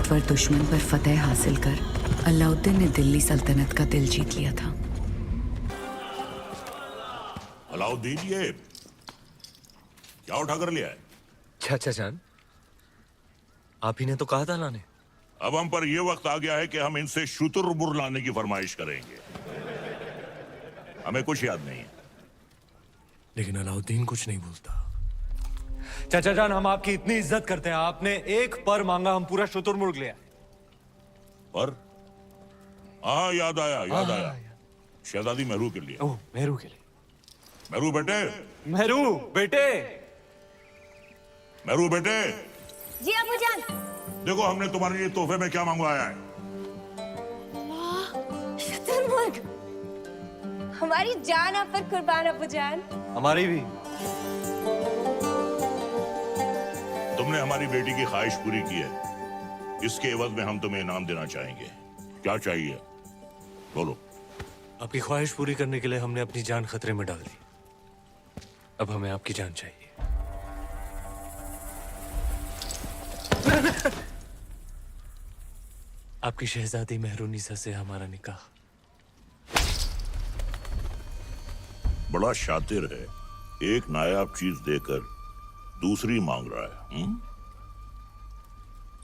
ताकतवर दुश्मन पर फतह हासिल कर अलाउद्दीन ने दिल्ली सल्तनत का दिल जीत लिया था। अलाउद्दीन, ये क्या उठा कर लिया है? चाचा जान, आप ही ने तो कहा था लाने। अब हम पर यह वक्त आ गया है कि हम इनसे शुतुरमुर्ग लाने की फरमाइश करेंगे। हमें कुछ याद नहीं है। लेकिन अलाउद्दीन कुछ नहीं बोलता। चाचा जान, हम आपकी इतनी इज्जत करते हैं, आपने एक पर मांगा, हम पूरा शुतुरमुर्ग लिया। पर हाँ, याद आया। शहजादी मेहरू के लिए। ओह, मेहरू के लिए। मेहरू बेटे। मेहरू बेटे। मेहरू बेटे। जी अबूजान। देखो, हमने तुम्हारे लिए तोहफे में क्या मंगवाया है। शुतुरमुर्ग। हमारी जान आप पर कुर्बान अबूजान। हमारी भी। तुमने हमारी बेटी की ख्वाहिश पूरी की है, इसके एवज में हम तुम्हें इनाम देना चाहेंगे। क्या चाहिए, बोलो। आपकी ख्वाहिश पूरी करने के लिए हमने अपनी जान खतरे में डाल दी। अब हमें आपकी जान चाहिए। आपकी शहजादी मेहरुनिसा से हमारा निकाह। बड़ा शातिर है, एक नायाब चीज देकर दूसरी मांग रहा है।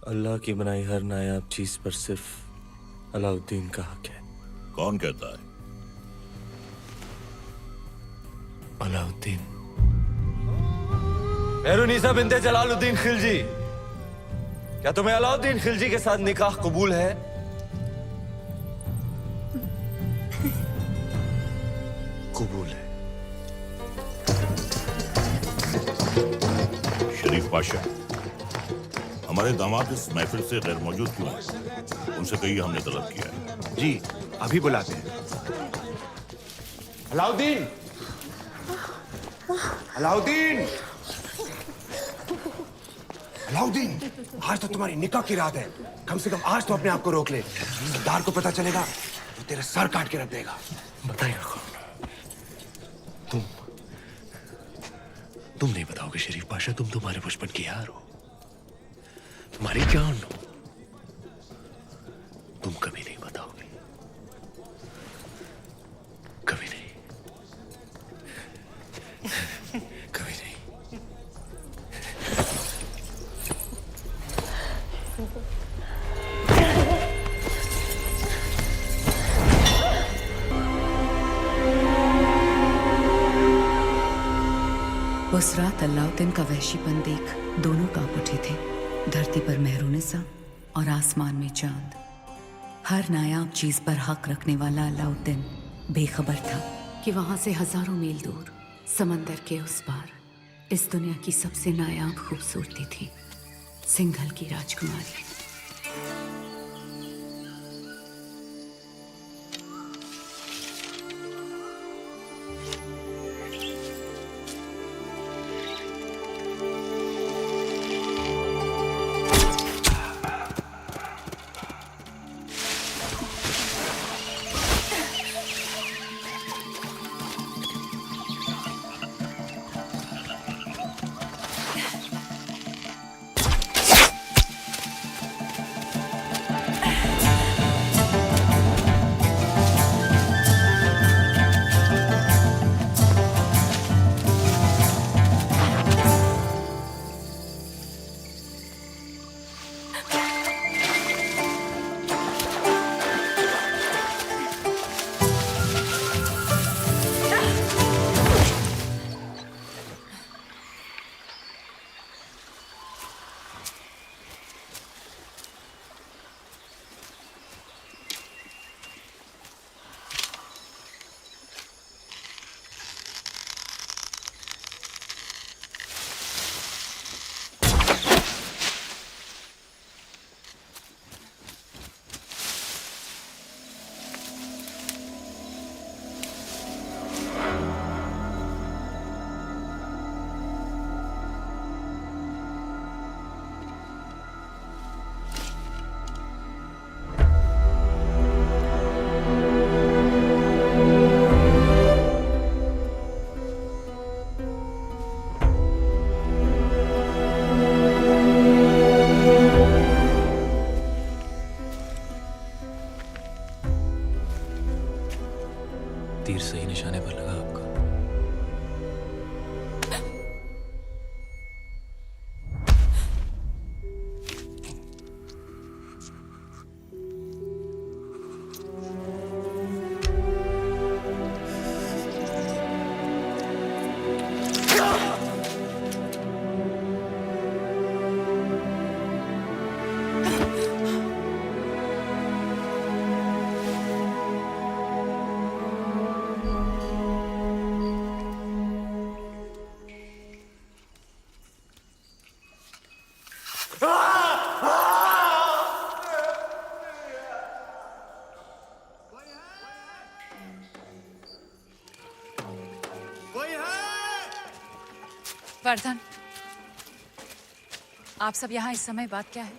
अल्लाह की बनाई हर नायाब चीज पर सिर्फ अलाउद्दीन का हक है। कौन कहता है? अलाउद्दीन। मेहरुनिसा बिन्ते जलालुद्दीन खिलजी, क्या तुम्हें अलाउद्दीन खिलजी के साथ निकाह कबूल है? कबूल है। शरीफ पाशा, हमारे दामाद इस महफिल से गैर मौजूद क्यों है? उनसे कहिए हमने तलब किया है। जी, अभी बुलाते हैं। अलाउद्दीन! अलाउद्दीन! अलाउद्दीन, आज तो तुम्हारी निकाह की रात है। कम से कम आज तो अपने आप को रोक ले। सरदार को पता चलेगा तो तेरा सर काट के रख देगा। बताइए तुम नहीं बताओगे शरीफ पाशा? तुम तुम्हारे बचपन की यार हो, तुम्हारी जान हो। तुम कभी नहीं बताओगे, कभी नहीं, कभी नहीं। उस रात अलाउद्दीन का वहशीपन देख दोनों कांप उठे थे। धरती पर मेहरुनिसा और आसमान में चांद। हर नायाब चीज पर हक रखने वाला अलाउद्दीन बेखबर था कि वहां से हजारों मील दूर समंदर के उस पार इस दुनिया की सबसे नायाब खूबसूरती थी, सिंघल की राजकुमारी। तीर सही निशाने पर लगा आपका। वर्धन, आप सब यहाँ इस समय बात क्या है?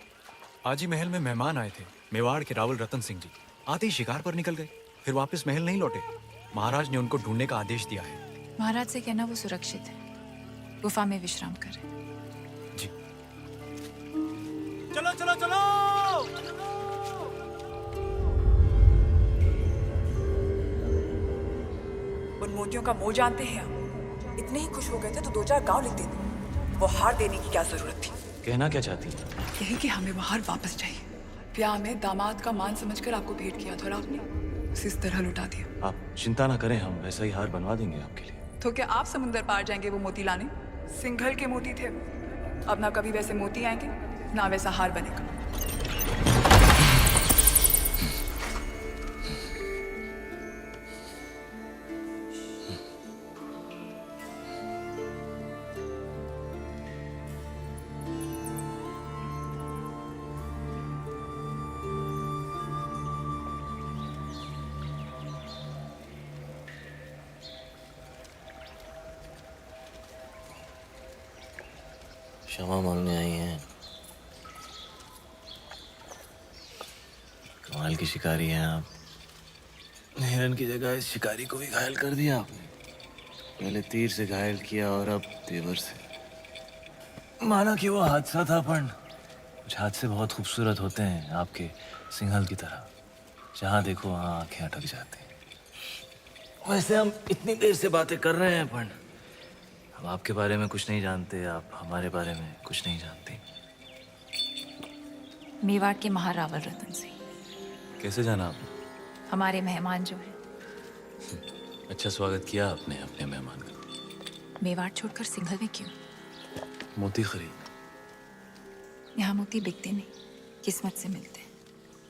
आज ही महल में मेहमान आए थे, मेवाड़ के रावल रतन सिंह जी। आते ही शिकार पर निकल गए, फिर वापस महल नहीं लौटे। महाराज ने उनको ढूंढने का आदेश दिया है। महाराज से कहना वो सुरक्षित है, गुफा में विश्राम करें। जी। चलो चलो चलो। उन मोतियों का मोह जानते हैं आप? इतने ही खुश हो गए थे तो 2-4 गांव लिख देते। वो हार देने की क्या जरूरत थी? कहना क्या चाहती है? यही कि हमें वो हार वापस चाहिए। ब्याह में दामाद का मान समझकर आपको भेंट किया था और आपने उसे इस तरह लुटा दिया। आप चिंता ना करें, हम वैसा ही हार बनवा देंगे आपके लिए। तो क्या आप समुंदर पार जाएंगे वो मोती लाने? सिंघल के मोती थे। अब ना कभी वैसे मोती आएंगे ना वैसा हार बनेगा। क्षमा मांगने आई हैं। कमाल की शिकारी हैं आप। हिरन की जगह इस शिकारी को भी घायल कर दिया आपने। पहले तीर से घायल किया और अब तेवर से। माना कि वो हादसा था, पर कुछ हादसे बहुत खूबसूरत होते हैं, आपके सिंघल की तरह। जहाँ देखो वहाँ आंखें अटक जाती हैं। वैसे हम इतनी देर से बातें कर रहे हैं, पर हम आपके बारे में कुछ नहीं जानते, आप हमारे बारे में कुछ नहीं जानते। मेवाड़ के महारावल रतन सिंह कैसे जाना आपने? हमारे मेहमान जो हैं। अच्छा स्वागत किया आपने अपने मेहमान का। मेवाड़ छोड़कर सिंघल में क्यों? मोती खरीद। यहाँ मोती बिकते नहीं, किस्मत से मिलते हैं।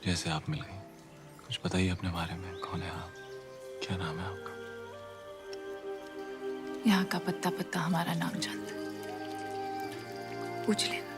जैसे आप मिल गई। कुछ बताइए अपने बारे में, कौन है आप, क्या नाम है आपका? यहाँ का पत्ता पत्ता हमारा नाम जानता है, पूछ लेना।